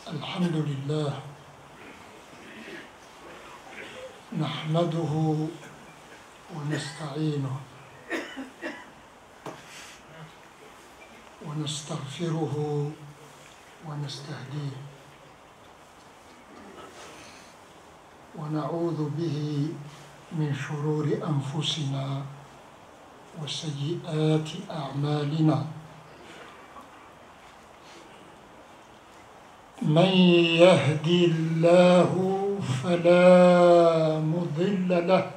الحمد لله نحمده ونستعينه ونستغفره ونستهديه ونعوذ به من شرور أنفسنا وسيئات أعمالنا من يهدي الله فلا مضل له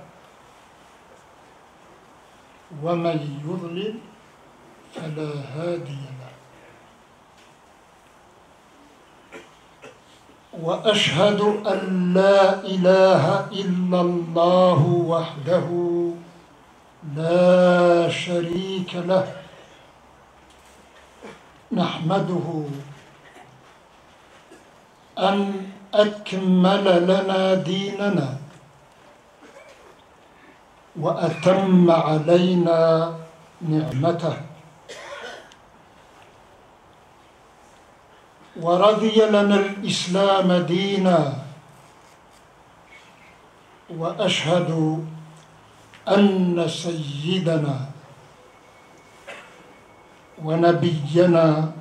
ومن يضلل فلا هادي له وأشهد أن لا إله إلا الله وحده لا شريك له نحمده أن أكمل لنا ديننا وأتم علينا نعمته ورضي لنا الإسلام دينا وأشهد أن سيدنا ونبينا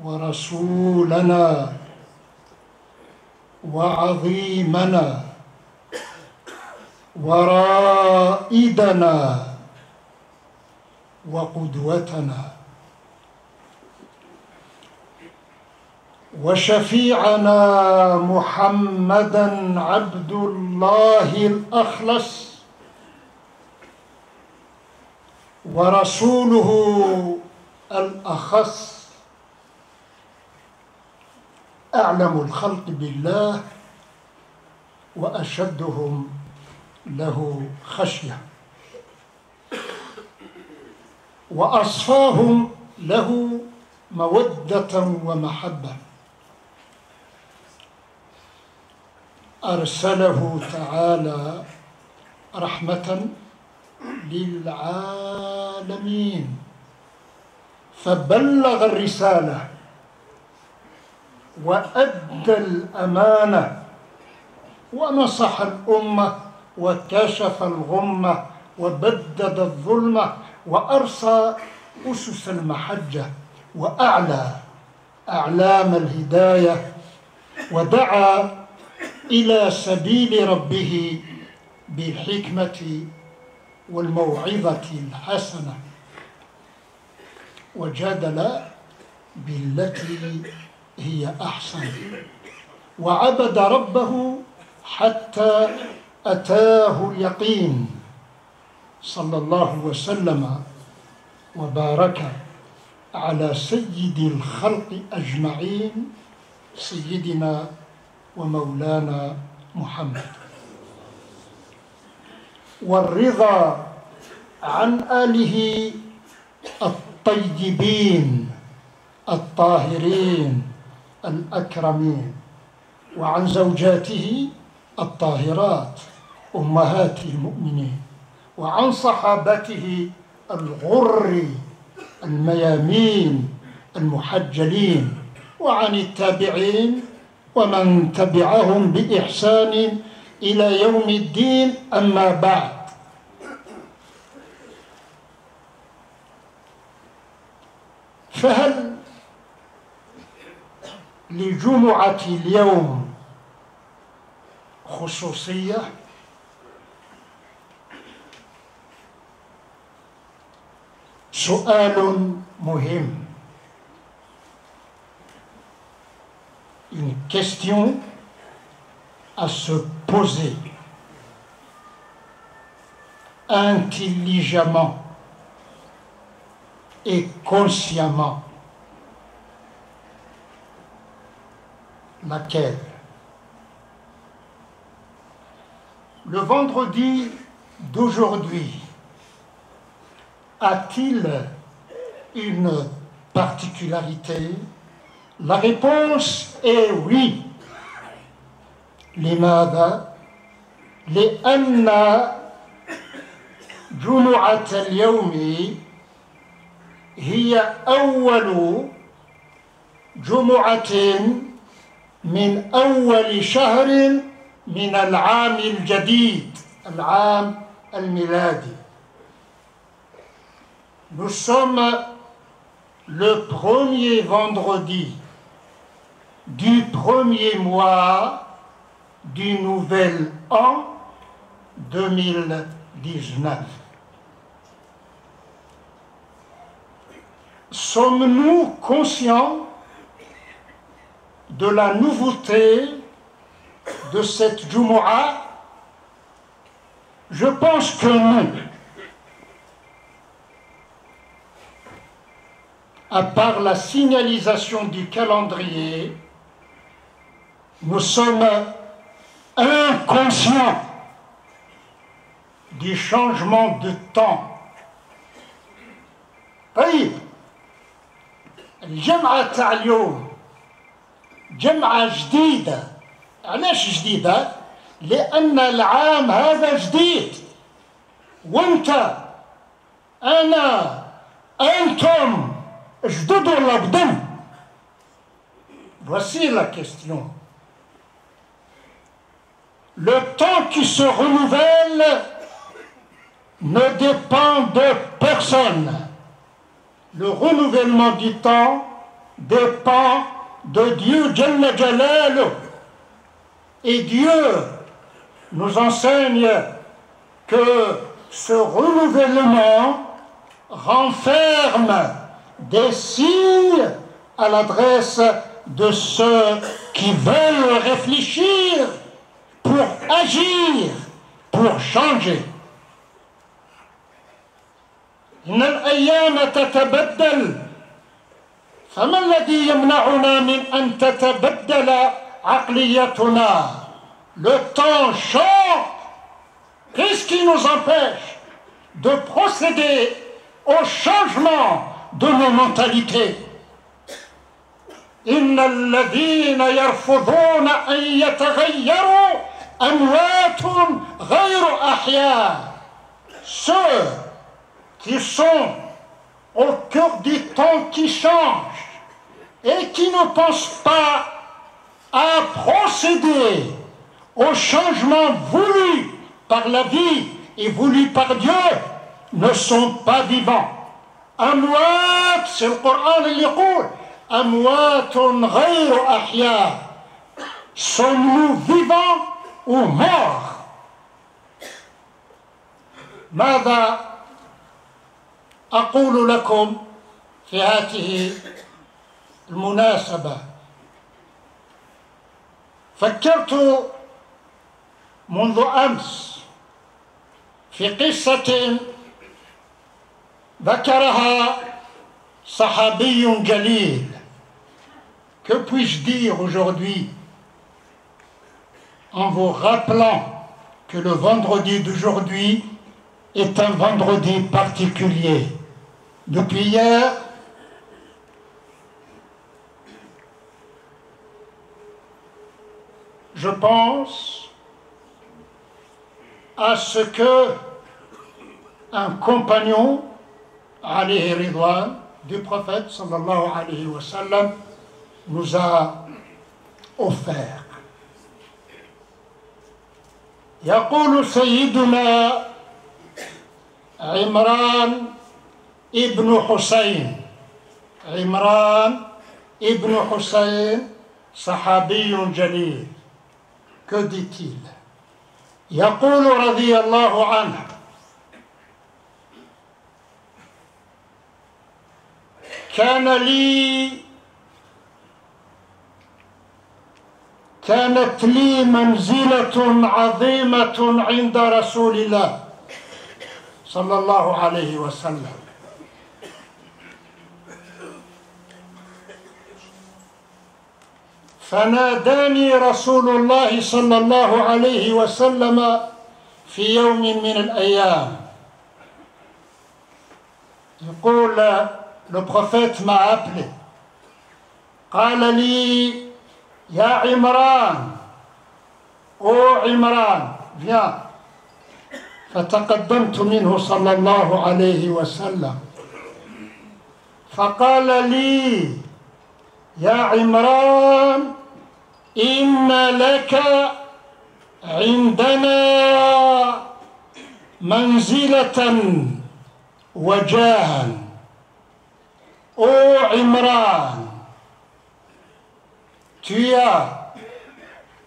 ورسولنا وعظيمنا ورائدنا وقدوتنا وشفيعنا محمدًا عبد الله الأخلص ورسوله الأخص أعلم الخلق بالله وأشدهم له خشية وأصفاهم له مودة ومحبة أرسله تعالى رحمة للعالمين فبلغ الرسالة وأدى الأمانة ونصح الأمة وكشف الغمة وبدد الظلمة وأرسى أسس المحجة وأعلى أعلام الهداية ودعا إلى سبيل ربه بالحكمة والموعظة الحسنة وجادل بالتي هي أحسن وعبد ربه حتى أتاه اليقين صلى الله وسلم وبارك على سيد الخلق أجمعين سيدنا ومولانا محمد والرضا عن آله الطيبين الطاهرين الأكرمين وعن زوجاته الطاهرات أمهات المؤمنين وعن صحابته الغر الميامين المحجلين وعن التابعين ومن تبعهم بإحسان إلى يوم الدين أما بعد فهل لجمعة اليوم خصوصية؟ سؤال مهم. Une question à se poser intelligemment et consciemment. Laquelle? Le vendredi d'aujourd'hui a-t-il une particularité? La réponse est oui. لماذا؟ لأن جمعة اليوم هي أول جمعة من أول شهر من العام الجديد العام الميلادي. Nous sommes le premier vendredi du premier mois du nouvel an 2019. Sommes-nous conscients de la nouveauté de cette Jumu'ah? Je pense que non. À part la signalisation du calendrier, nous sommes inconscients du changement de temps. طيب الجمعة تاع اليوم جمعة جديدة. علاش جديدة؟ لأن العام هذا جديد، وانت أنا أنتم جدد ولا بدن؟ Voici la question. Le temps qui se renouvelle ne dépend de personne. Le renouvellement du temps dépend de Dieu Jalla Jalaluh. Et Dieu nous enseigne que ce renouvellement renferme des signes à l'adresse de ceux qui veulent réfléchir pour agir, pour changer. إن الأيام تتبدل، فما الذي يمنعنا من أن تتبدل عقليتنا؟ Le temps change. Qu'est-ce qui nous empêche de procéder au changement de nos mentalités? إن الذين يرفضون أن يتغيروا أموات غير أحياء. Ceux qui sont au cœur du temps qui change et qui ne pensent pas à procéder au changement voulu par la vie et voulu par Dieu ne sont pas vivants. أموات، c'est le Coran اللي يقول أموات غير أحياء. Sommes-nous vivants ou morts? ماذا أقول لكم في هذه المناسبة؟ فكرت منذ أمس في قصة ذكرها صحابي جليل. Que puis-je dire aujourd'hui en vous rappelant que le vendredi d'aujourd'hui est un vendredi particulier? Depuis hier, je pense à ce que un compagnon, alayhi ridwan, du prophète sallallahu alayhi wa sallam, nous a offert. يقول سيدنا عمران ابن حسين، عمران ابن حسين صحابي جليل. Que dit-il? يقول رضي الله عنه: كانت لي منزلة عظيمة عند رسول الله صلى الله عليه وسلم، فناداني رسول الله صلى الله عليه وسلم في يوم من الأيام. يقول le prophète m'a appelé. قال لي يا عمران، ô عمران viens. فتقدمت منه صلى الله عليه وسلم فقال لي يا عمران إن لك عندنا منزلة وجاها. Ô Imran, tu as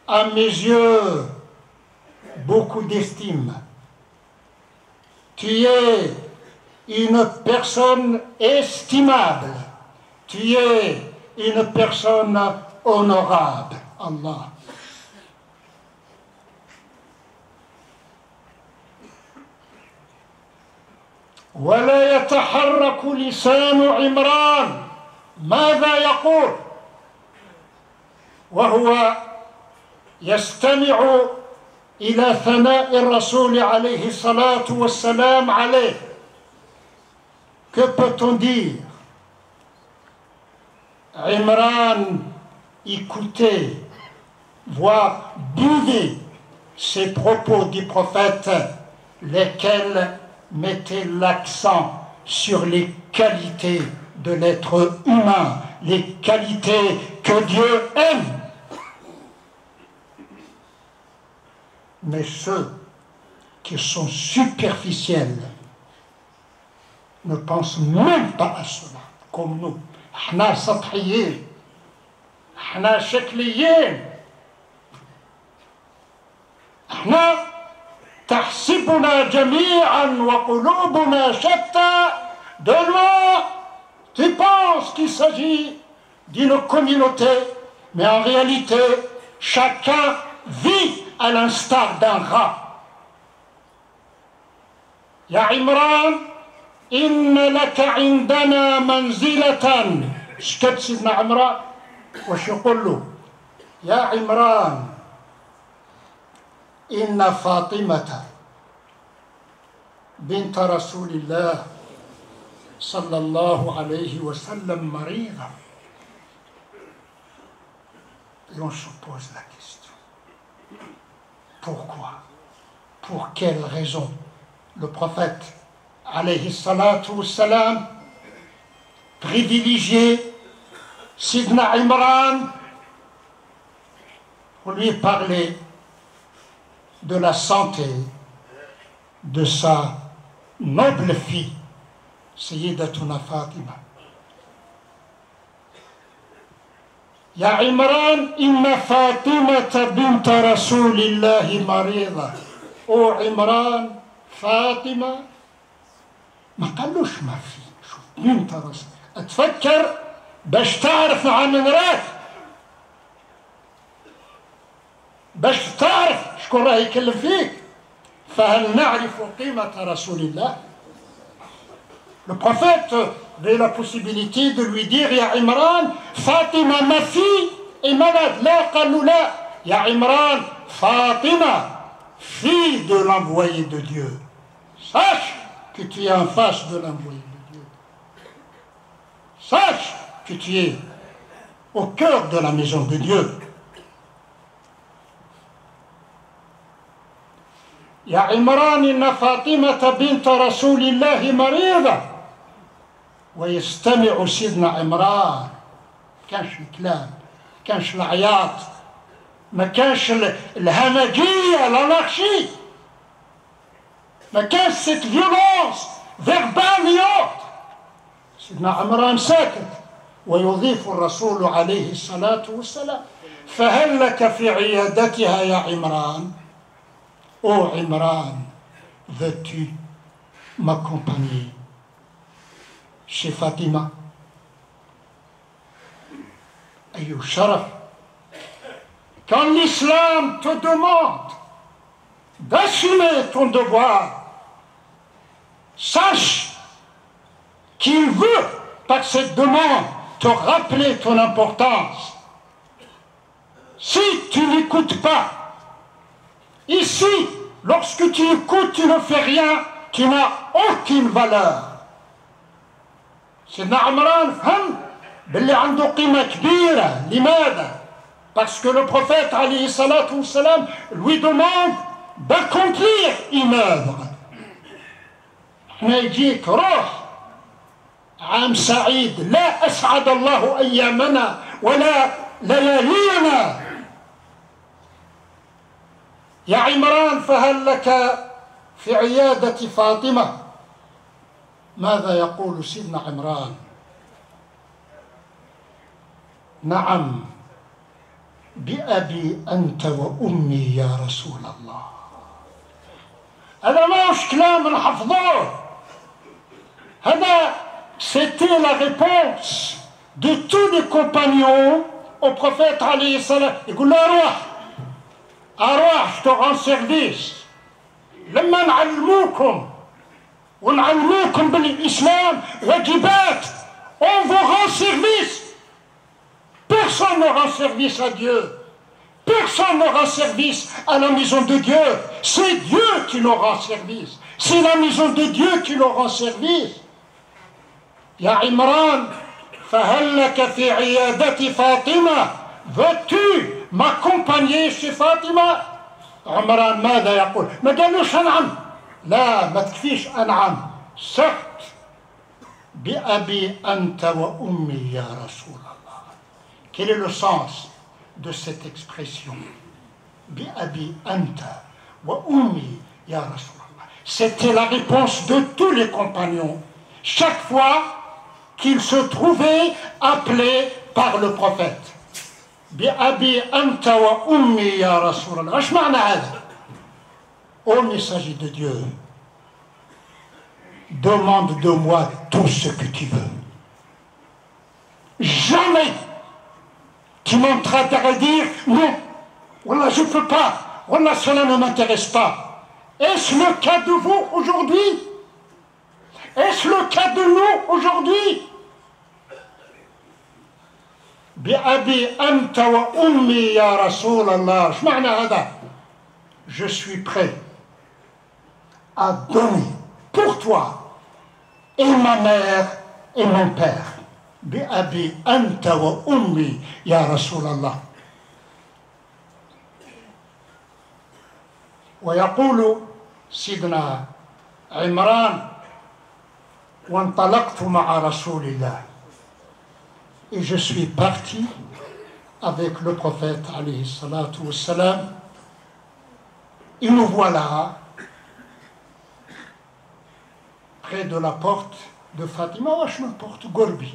à mes yeux beaucoup d'estime. Tu es une personne estimable. Tu es une personne honorable. Allah. ولا يتحرك لسان عمران ماذا يقول وهو يستمع إلى ثناء الرسول عليه الصلاة والسلام عليه. Que peut-on dire? Imran écoutait, voire buvait ces propos du prophète, lesquels mettaient l'accent sur les qualités de l'être humain, les qualités que Dieu aime. Mais ceux qui sont superficiels ne pensent même pas à cela, comme nous. احنا سطحيين، احنا شكليين، احنا تحسبنا جميعا وقلوبنا شتى. De loin, tu penses qu'il s'agit d'une communauté, mais en réalité, chacun vit à l'instar d'un rat. Ya Imran, إن لك عندنا منزلة. شكت سيدنا عمران واش يقول له؟ يا عمران إن فاطمة بنت رسول الله صلى الله عليه وسلم مريضة. Et on se pose la question. Pourquoi? Pour quelle raison le prophète alayhi salatu wassalam privilégié Sidna Imran pour lui parler de la santé de sa noble fille Sayyidatuna Fatima. Ya Imran, inna Fatimata binta Rasulillahi marida. Ô Imran, Fatima ما قالوش ما في. شوف بنت رسول، اتفكر باش تعرف مع من راك، باش تعرف شكون راه يكلم فيك. فهل نعرف قيمة رسول الله؟ Le prophète avait la possibilité de lui dire يا عمران فاطمة ma fille est malade. لا قالوا لا، يا عمران فاطمة fille de l'envoyé de Dieu. Sache que tu es en face de l'envoyé de Dieu. Sache que tu es au cœur de la maison de Dieu. يا عمران إن فاطمة بنت رسول الله مريضة. ويستمع سيدنا عمران، كانش الكلام، كانش العياط، ما كانش الهمجية، الأنارشي، ما كانش cette violence verbale et autre. سيدنا عمران ساكت. ويضيف الرسول عليه الصلاة والسلام فهل لك في عيادتها يا عمران؟ Ô Imran, veux-tu m'accompagner chez Fatima? Aïe Sharaf, quand l'islam te demande d'assumer ton devoir, sache qu'il veut, par cette demande, te rappeler ton importance. Si tu n'écoutes pas, ici, lorsque tu écoutes, tu ne fais rien, tu n'as aucune valeur. سيدنا عمران فهم باللي عنده قيمة كبيرة. لماذا؟ Parce que le prophète عليه الصلاة والسلام lui demande d'accomplir une œuvre. احنا يجيك روح عام سعيد، لا أسعد الله أيامنا ولا ليالينا. يا عمران فهل لك في عيادة فاطمة؟ ماذا يقول سيدنا عمران؟ نعم بأبي أنت وأمي يا رسول الله. هذا ما هوش كلام نحفظوه، هذا c'était la réponse de tous les compagnons au prophète عليه الصلاة. يقول له أرواح je te rends service. لما نعلموكم ونعلموكم بالإسلام واجبات on vous rend service. Personne ne rend service à Dieu. Personne ne rend service à la maison de Dieu. C'est Dieu qui nous rend service. C'est la maison de Dieu qui nous rend service. يا عمران فهل لك في عيادة فاطمة؟ veux-tu m'accompagner chez فاطمة؟ عمران ماذا يقول؟ ما قالوش أنعم، لا ما تكفيش أنعم، certes بأبي أنت وأمي يا رسول الله. Quel est le sens de cette expression? Bi-abi anta wa ummi ya Rasulallah. C'était la réponse de tous les compagnons chaque fois qu'ils se trouvaient appelés par le prophète. Bi-abi anta wa ummi ya Rasulallah. ايش معنى هذا؟ Ô messager de Dieu, demande de moi tout ce que tu veux. Jamais tu m'entends à dire non, voilà, je ne peux pas, voilà, cela ne m'intéresse pas. Est-ce le cas de vous aujourd'hui? Est-ce le cas de nous aujourd'hui? Bi-abi anta wa ummi ya Rasulallah. ايش معنى هذا؟ Je suis prêt à donner pour toi et ma mère et mon père. بأبي أنت وأمي يا رسول الله. ويقول سيدنا عمران وانطلقت مع رسول الله et je suis parti avec le prophète عليه الصلاة والسلام. Et nous voilà près de la porte de Fatima. واش من porte قربي،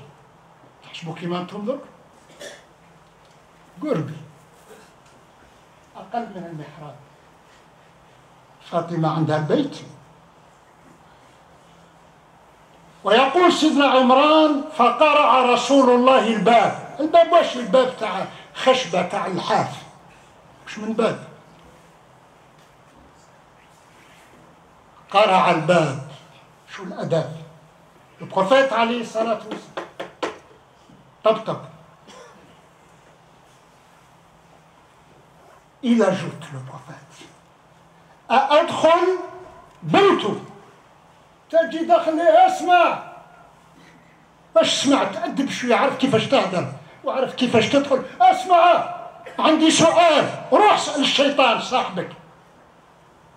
تحسبوا كيما انتم درك قربي اقل من المحراب. فاطمه عندها بيت. ويقول سيدنا عمران فقرع رسول الله الباب واش الباب تاع خشبه تاع اللحاف، مش من باب، قرع الباب. شو الاداب؟ Le prophète عليه الصلاة والسلام طبطب. Il ajoute le prophète أأدخل بنته تجي دخلي اسمع باش سمعت أدب شوية، عرف كيفاش تهدر وعرف كيفاش تدخل. اسمع عندي سؤال، روح اسأل الشيطان صاحبك.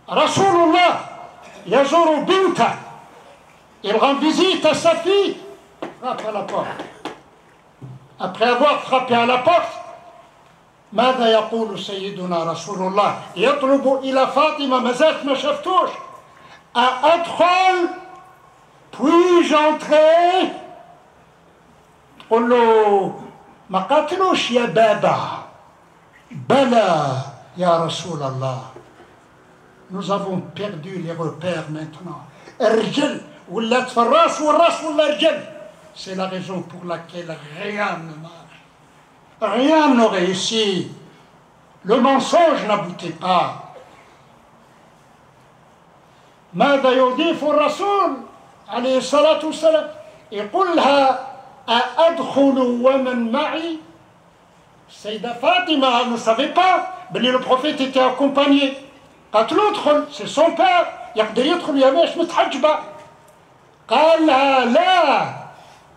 رسول الله يزور بنته، il rend visite à sa fille, frappe à la porte. Après avoir frappé à la porte, ماذا يقول سيدنا رسول الله؟ يطلب إلى فاطمة، مازالت ما شفتوش. أدخل؟ puis-je entrer؟ تقول له ما قاتلوش يا بابا. بلى يا رسول الله. Nous avons perdu les repères maintenant. الرجل ولات في الراس والراس ولا رجل. C'est la raison pour laquelle rien ne marche. Rien ne réussit. Le mensonge n'aboutit pas. ماذا يضيف الرسول عليه الصلاة والسلام؟ يقول لها أأدخل ومن معي؟ Sayyida Fatima ne savait pas, mais le prophète était accompagné. قالت له ادخل، c'est son père، يقدر يدخل يا باش متحجبة. قال لها لا،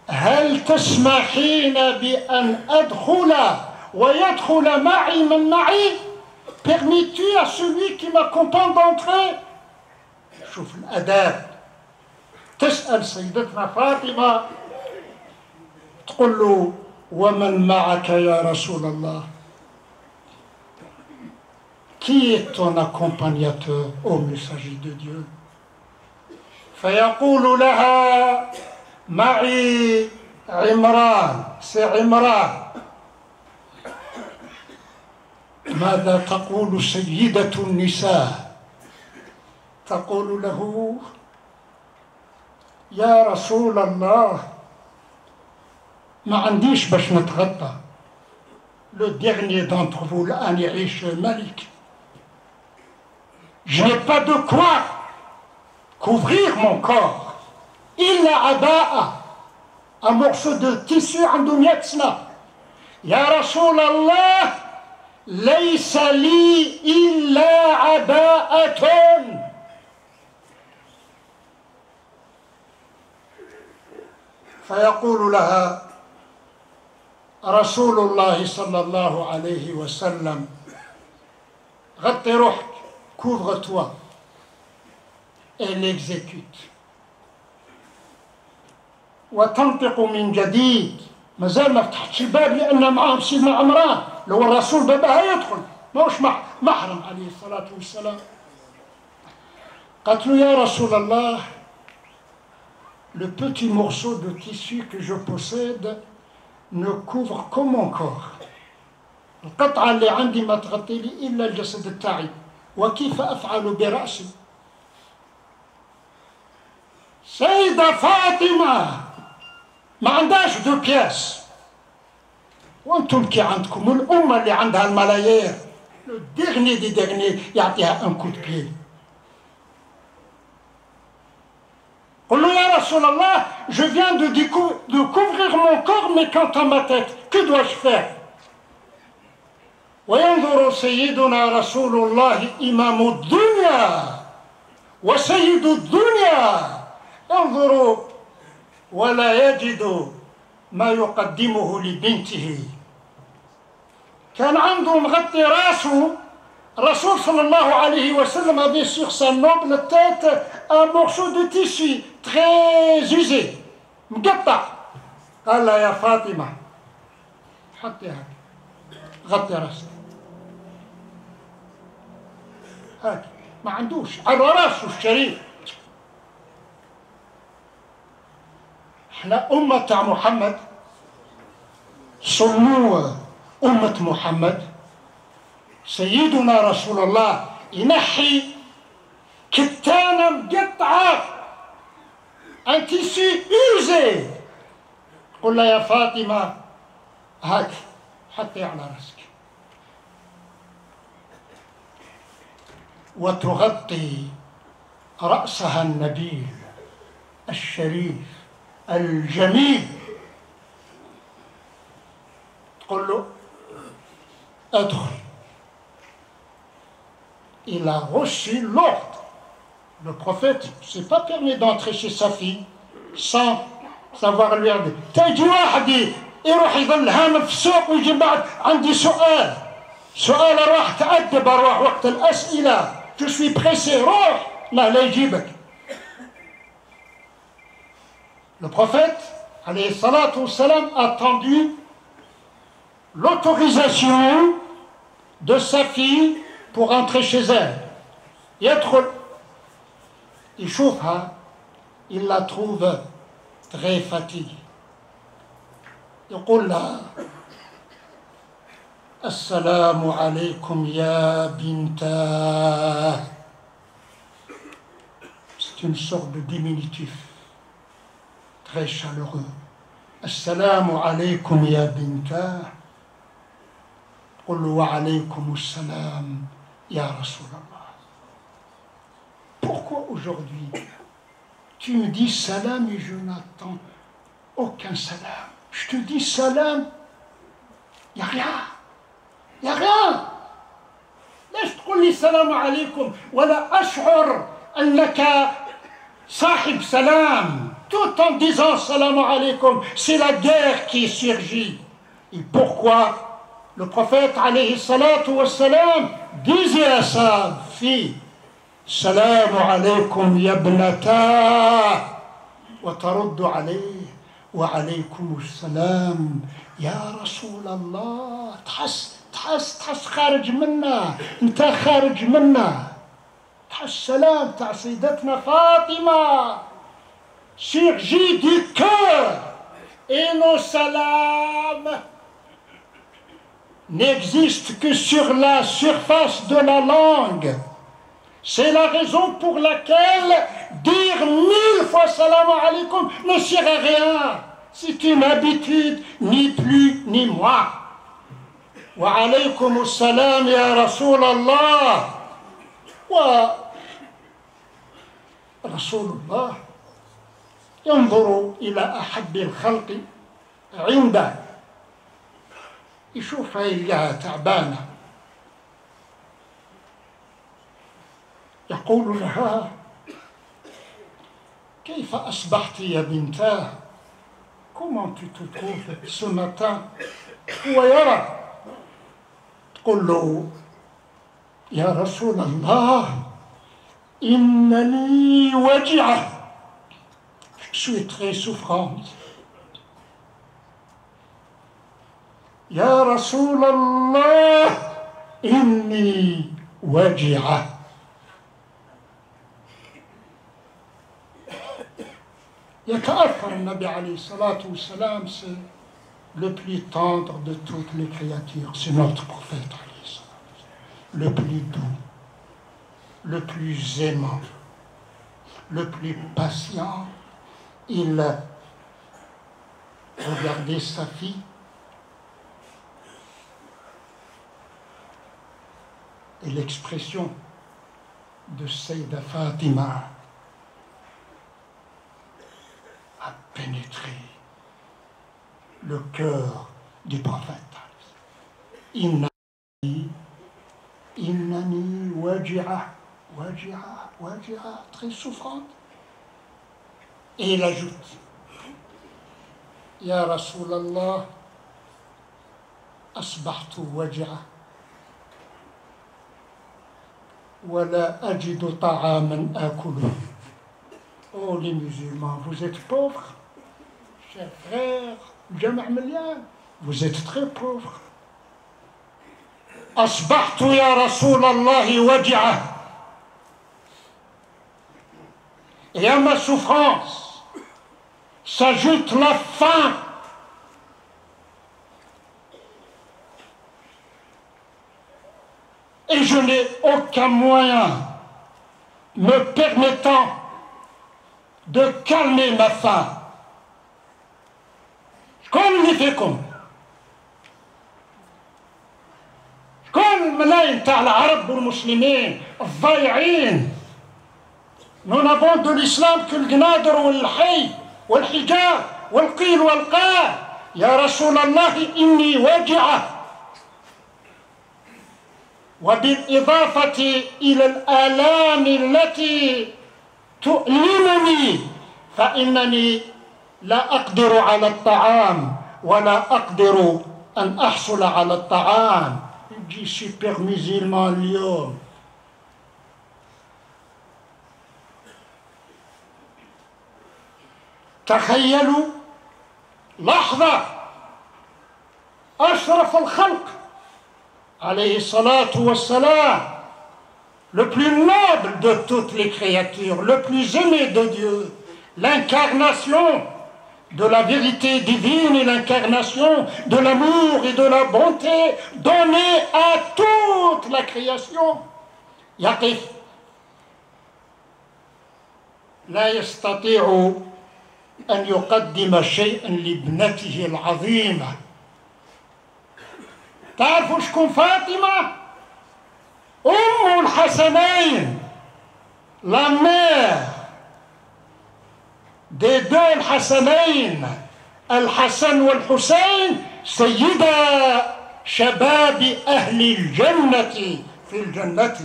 هل تسمحين بأن أدخل ويدخل معي من معي؟ Permets-tu à celui qui m'accompagne d'entrer؟ شوف الأداب. تسأل سيدتنا فاطمة تقول له وَمَنْ مَعَكَ يَا رَسُولَ اللَّهِ. Qui est ton accompagnateur, ô messager de Dieu? فيقول لها معي عمران. C'est عمران. ماذا تقول سيدة النساء؟ تقول له يا رسول الله ما عنديش باش نتغطى. Le dernier d'entre vous الآن يعيش ملك. Je n'ai pas de quoi couvrir mon corps. إلا عباءة. Un morceau de tissu عنده 100 سنة. يا رسول الله ليس لي إلا عباءة. فيقول لها رسول الله صلى الله عليه وسلم غطي روحك, couvre-toi. Elle exécute. وتنطق من جديد. مازال ما فتحتش الباب لأن معهم سيدنا عمران. لو الرسول بابها يدخل ماهوش محرم عليه الصلاة والسلام. قالت له يا رسول الله le petit morceau de tissu que je possède ne couvre que mon corps. القطعة اللي عندي ما تغطي لي إلا الجسد تاعي. وكيف أفعل برأسي؟ سيدة فاطمة ما عندهاش دو بياس. وانتم كي عندكم الأمة اللي عندها الملايير لو ديرني دي ديرني يعطيها ان كو دو بيي. قل له يا رسول الله je viens de couvrir mon corps mais quant à ma tête que dois-je faire؟ وينظر سيدنا رسول الله إمام الدنيا وسيد الدنيا ينظر ولا يجد ما يقدمه لبنته. كان عنده مغطي راسه الرسول صلى الله عليه وسلم avait sur sa noble tête un morceau de tissu très usé مقطع. قال لها يا فاطمة حطي هاك غطي راسك هاك. ما عندوش على راسه الشريف. احنا أمة محمد صنوا أمة محمد. سيدنا رسول الله ينحي كتانة مقطعة ان تيسي يوزي. قل لها يا فاطمة هاك حطي على راسك. وتغطي رأسها النبيل الشريف الجميل. تقول له ادخل. Il a reçu l'ordre. Le prophète ne s'est pas permis d'entrer chez sa fille sans savoir lui dire تيجي واحد يروح يظل هامل في السوق ويجي بعد عندي سؤال اروح تأدب اروح وقت الأسئلة. Je suis pressé. روح لا يجيبك. Le prophète عليه الصلاة والسلام a attendu l'autorisation de sa fille pour entrer chez elle. يدخل يشوفها. Il la trouve très fatiguée. يقول لها السلام عليكم يا بنتاه. C'est une sorte de diminutif très chaleureux. السلام عليكم يا بنتاه. قل وعليكم السلام يا رسول الله. Pourquoi aujourd'hui tu me dis salam et je n'attends aucun salam? Je te dis salam, il n'y a rien. Il n'y a rien. ليش تقول لي السلام عليكم ولا أشعر أنك صاحب سلام tout en disant salam alaikum? C'est la guerre qui surgit. Et pourquoi le prophète alayhi salatu wassalam disait à sa fille salam alaikum ya ibnata wa taruddu alayhi wa alaykum salam يا رسول الله تحس خارج منا، انت خارج منا. تحس سلام تاع سيدتنا فاطمة surgit du cœur. Et nos salams n'existent que sur la surface de la langue. C'est la raison pour laquelle dire 1000 fois salam alaykoum ne sert à rien. C'est une habitude, ni plus ni moins. Wa alaykoum assalam ya Rasulallah. Wa Rasulullah ينظر إلى أحب الخلق عنده، يشوفها يلقاها تعبانة، يقول لها كيف أصبحت يا بنتاه؟ Comment tu te trouves ce matin؟ هو يرى، تقول له يا رسول الله إن لي وجعة، je suis très souffrante. يا رسول الله إني وجعة. يتأثر النبي عليه الصلاة والسلام، c'est le plus tendre de toutes les créatures, c'est notre prophète عليه الصلاة والسلام, le plus doux, le plus aimant, le plus patient. Il regardait sa fille et l'expression de Sayyidah Fatima a pénétré le cœur du prophète. Innani waji'a, très souffrante. Et il ajoute, Ya Rasulallah, asbahtu waji'a, wa la ajidu ta'aman akulu. Oh les musulmans, vous êtes pauvres, chers frères, Jama' Milyan, vous êtes très pauvres. Asbahtu ya Rasulallah waji'a. Et à ma souffrance s'ajoute la faim. Et je n'ai aucun moyen me permettant de calmer ma faim. شكون اللي فيكم؟ شكون الملايين تاع العرب والمسلمين الضايعين؟ Nous n'avons de l'islam que le gnadr والحي والحجاب والقيل والقال. يا رسول الله إني واجعة. وبالإضافة إلى الآلام التي تؤلمني فإنني لا أقدر على الطعام ولا أقدر أن أحصل على الطعام. Je suis super musulman اليوم. تخيلوا لحظة، أشرف الخلق عليه الصلاة والسلام, le plus noble de toutes les créatures, le plus aimé de Dieu, l'incarnation de la vérité divine et l'incarnation de l'amour et de la bonté donnée à toute la création. يقف لا يستطيع أن يقدم شيئا لابنته العظيمة. تعرفوا شكون فاطمة؟ أم الحسنين، la mère des deux الحسنين الحسن والحسين، سيدة شباب أهل الجنة في الجنة.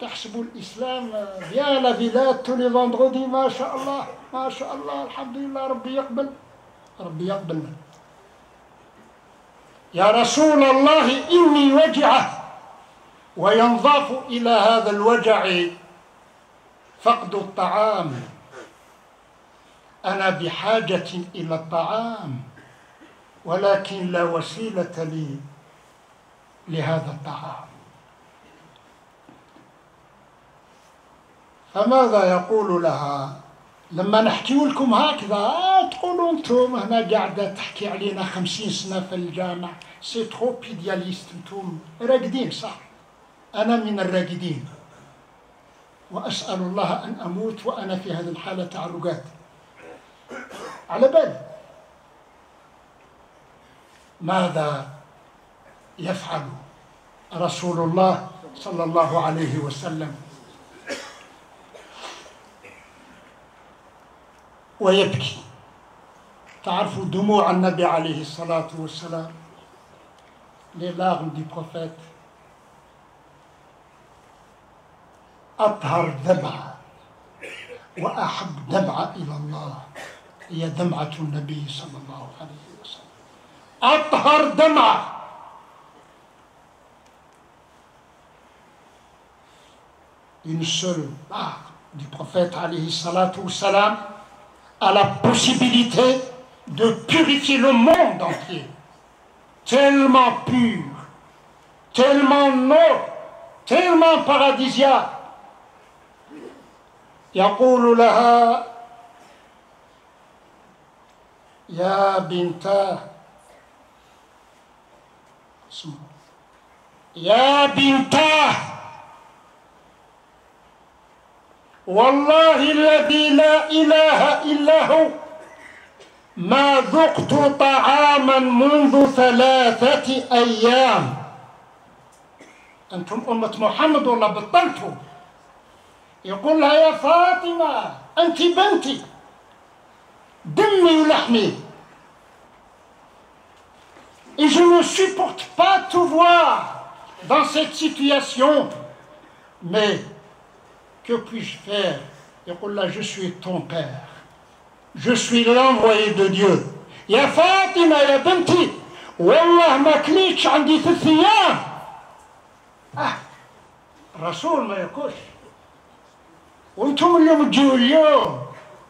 تحسبوا الإسلام vient à la village tous les vendredis. ما شاء الله ما شاء الله الحمد لله. ربي يقبل ربي يقبل. يا رسول الله إني وجعة. وينضاف إلى هذا الوجع فقد الطعام. أنا بحاجة إلى الطعام. ولكن لا وسيلة لي لهذا الطعام. فماذا يقول لها لما نحكي لكم هكذا؟ تقولوا انتم هنا قاعدة تحكي علينا 50 سنة في الجامع، سي تروب ايدياليست، انتم راقدين. صح، أنا من الراقدين، وأسأل الله أن أموت وأنا في هذه الحالة تعرقات على بالي. ماذا يفعل رسول الله صلى الله عليه وسلم؟ ويبكي. تعرفوا دموع النبي عليه الصلاة والسلام، les larmes du prophète، أطهر دمعة وأحب دمعة إلى الله هي دمعة النبي صلى الله عليه وسلم. أطهر دمعة. Une seule part du prophète alayhi salatu wassalam a la possibilité de purifier le monde entier. Tellement pur, tellement noble, tellement paradisiaque. يقول لها: يا بنتاه، يا بنتاه، والله الذي لا إله إلا هو ما ذقت طعاما منذ 3 أيام. أنتم أمة محمد والله بطلتوا. يقول لها: يا فاطمة، أنت بنتي، دمي ولحمي، et je ne supporte pas te voir dans cette situation, mais que puis-je faire? يقول لها: je suis ton père, je suis l'envoyé de Dieu. يا فاطمة يا بنتي، والله ما كليتش عندي 3 أيام. الرسول ما ياكلش، وانتم اليوم تجوا اليوم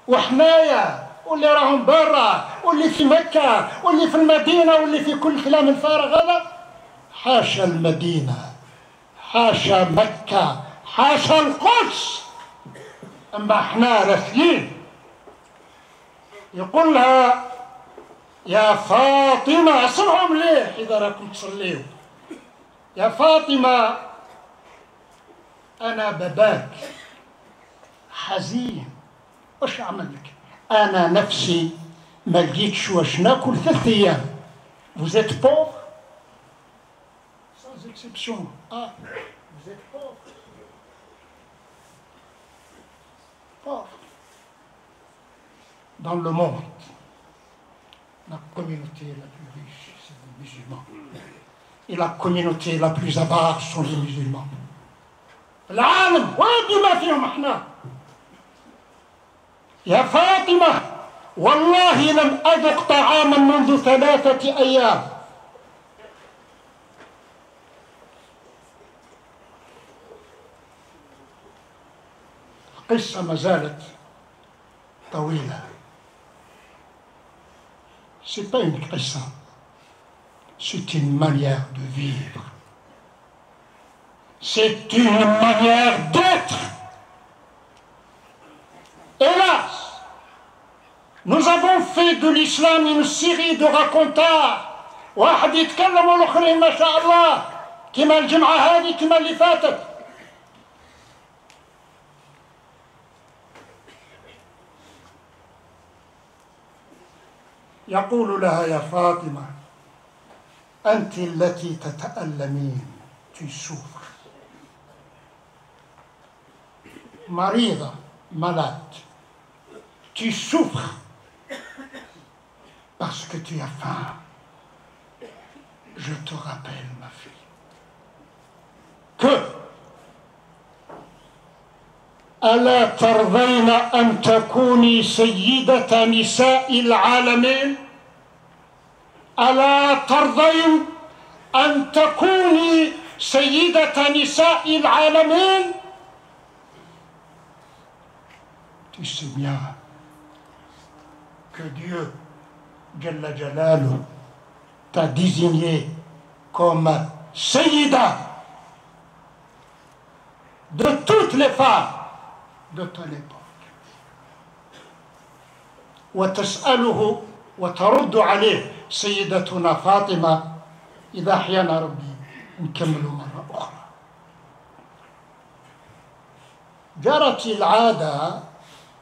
وحنايا واللي راهم برا واللي في مكة واللي في المدينة واللي في كل كلام الفارغ هذا. حاشا المدينة، حاشا مكة، حاشا القدس، أما احنا راسلين. يقول لها: يا فاطمة، اسمعوا مليح إذا راكم تصليوا، يا فاطمة أنا باباك حزين، واش أعمل لك؟ أنا نفسي ما لقيتش واش ناكل 3 أيام. Vous êtes pauvre sans exception. Vous êtes pauvre. Pauvre. Dans le monde, la communauté la plus riche, c'est les musulmans. Et la communauté la plus avare sont les musulmans. العالم وين بما فيهم احنا. يا فاطمة، والله لم أذق طعاما منذ 3 أيام. القصة ما زالت طويلة. C'est pas une قصة، c'est une manière de vivre. C'est une manière d'être. Hélas, nous avons fait de l'islam une série de racontars. واحد يتكلم والآخرين ما شاء الله كما الجمعة هذه كما اللي فاتت. يقول لها: يا فاطمة، أنت التي تتألمين، tu souffres. مريضة، malade, tu souffres parce que tu as faim. Je te rappelle, ma fille, que ألا ترضين أن تكوني سيدة نساء العالمين؟ ألا ترضين أن تكوني سيدة نساء العالمين؟ Tu sais bien que Dieu, Jalla Jalaluh, t'a désigné comme Sayyida de toutes les femmes de ton époque. وتسأله وترد عليه سيدتنا فاطمة إذا أحيانا ربي نكمل مرة أخرى. جرت العادة,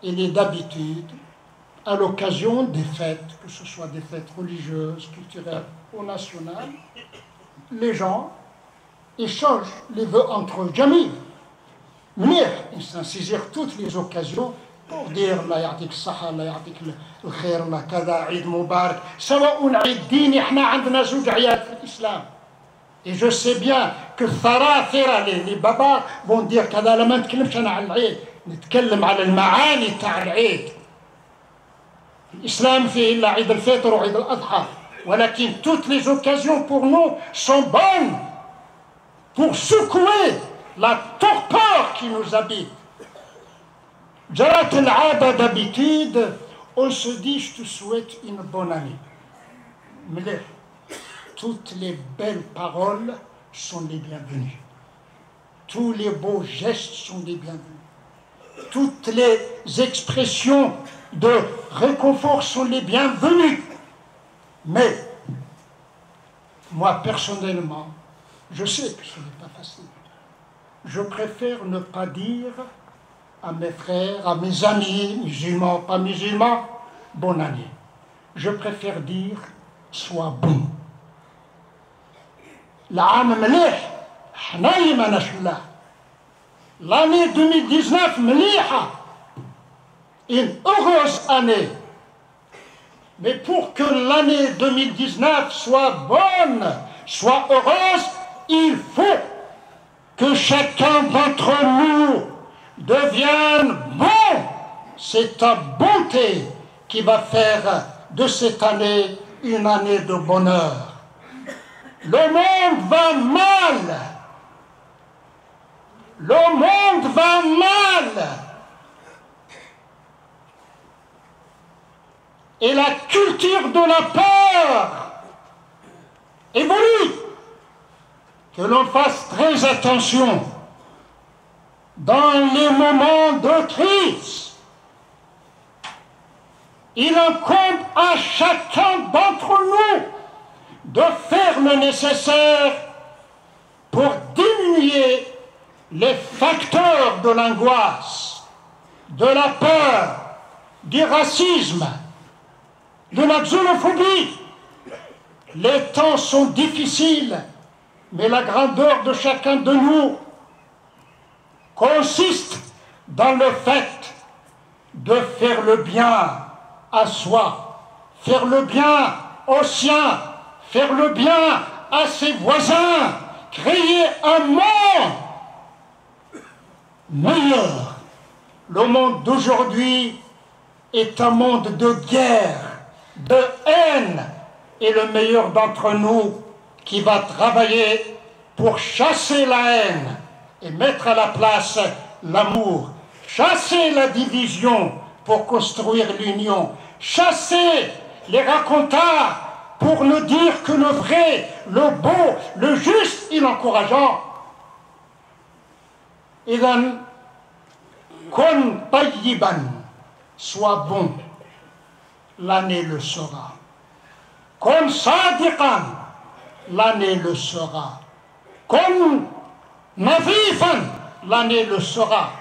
il est d'habitude, à l'occasion des fêtes, que ce soit des fêtes religieuses, culturelles ou nationales, les gens échangent les vœux entre eux. Jamil, منيح الإنسان saisir toutes les occasions pour dire الله يعطيك الصحة, الله يعطيك الخير, الله كذا, عيد مبارك, سواء عيد ديني. احنا عندنا زوج أعياد في الإسلام. Et je sais bien que الثراثرة les بابا vont dire كذا. لا ما نتكلمش أنا على العيد, نتكلم على المعاني تاع العيد. الإسلام فيه إلا عيد الفطر وعيد الأضحى, ولكن toutes les occasions pour nous sont bonnes pour secouer la torpeur qui nous habite. جرت العادة d'habitude, on se dit je te souhaite une bonne année. Mais toutes les belles paroles sont les bienvenues. Tous les beaux gestes sont les bienvenus. Toutes les expressions de réconfort sont les bienvenues. Mais moi personnellement, je sais que ce n'est pas facile. Je préfère ne pas dire à mes frères, à mes amis, musulmans, pas musulmans, bonne année. Je préfère dire sois bon. العام مليح, حنايم ما نشلاه. L'année 2019 مليحة, une heureuse année. Mais pour que l'année 2019 soit bonne, soit heureuse, il faut que chacun d'entre nous devienne bon. C'est ta bonté qui va faire de cette année une année de bonheur. Le monde va mal. Le monde va mal. Et la culture de la peur évolue. Que l'on fasse très attention dans les moments de crise. Il incombe à chacun d'entre nous de faire le nécessaire pour diminuer les facteurs de l'angoisse, de la peur, du racisme, de la xénophobie. Les temps sont difficiles, mais la grandeur de chacun de nous consiste dans le fait de faire le bien à soi, faire le bien aux siens, faire le bien à ses voisins, créer un monde meilleur. Le monde d'aujourd'hui est un monde de guerre, de haine, et le meilleur d'entre nous qui va travailler pour chasser la haine et mettre à la place l'amour, chasser la division pour construire l'union, chasser les racontars pour nous dire que le vrai, le beau, le juste et l'encourageant. إذن كن طيبا, sois bon, l'année le sera. كن صادقا, l'année le sera. كن نظيفا, l'année le sera.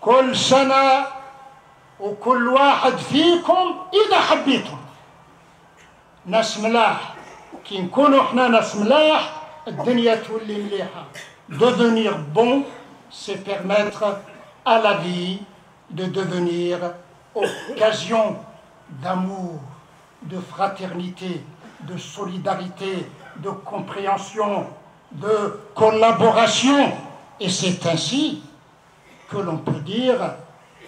كل سنة وكل واحد فيكم إذا حبيتم ناس ملاح. كي نكونوا احنا ناس ملاح الدنيا تولي مليحة. Devenir bon, c'est permettre à la vie de devenir occasion d'amour, de fraternité, de solidarité, de compréhension, de collaboration. Et c'est ainsi que l'on peut dire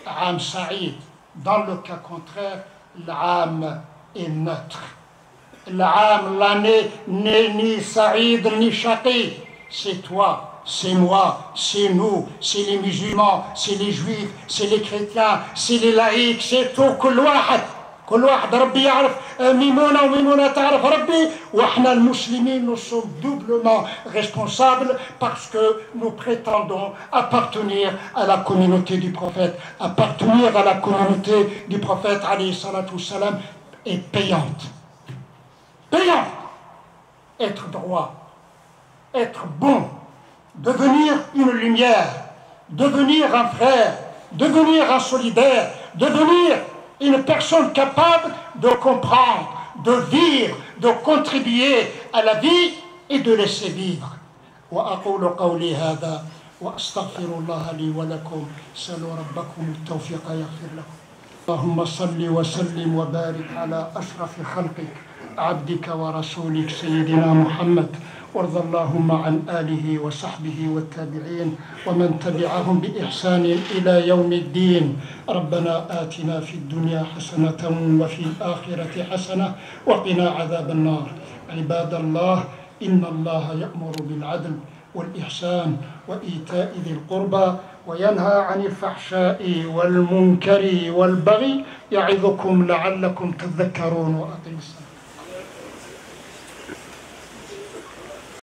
Am Saïd. Dans le cas contraire, l'âme est neutre. L'année n'est ni Saïd ni Shaqi. C'est toi, c'est moi, c'est nous, c'est les musulmans, c'est les juifs, c'est les chrétiens, c'est les laïcs, c'est tout كل واحد. كل واحد ربي يعرف ميمونة وميمونة تعرف ربي. وإحنا المسلمين nous sommes doublement responsables parce que nous prétendons appartenir à la communauté du prophète. Appartenir à la communauté du prophète alayhi salatu wassalam est payante. Payante. Être droit, être bon, devenir une lumière, devenir un frère, devenir un solidaire, devenir une personne capable de comprendre, de vivre, de contribuer à la vie et de laisser vivre. وأقول قولي هذا وأستغفر الله لي ولكم. سألوا ربكم التوفيق يغفر لكم. اللهم صل وسلم وبارك على أشرف خلقك عبدك ورسولك سيدنا محمد. وارض اللهم عن آله وصحبه والتابعين ومن تبعهم بإحسان إلى يوم الدين. ربنا آتنا في الدنيا حسنة وفي الآخرة حسنة وقنا عذاب النار. عباد الله، إن الله يأمر بالعدل والإحسان وإيتاء ذي القربى وينهى عن الفحشاء والمنكر والبغي يعظكم لعلكم تذكرون. وأقيموا الصلاة.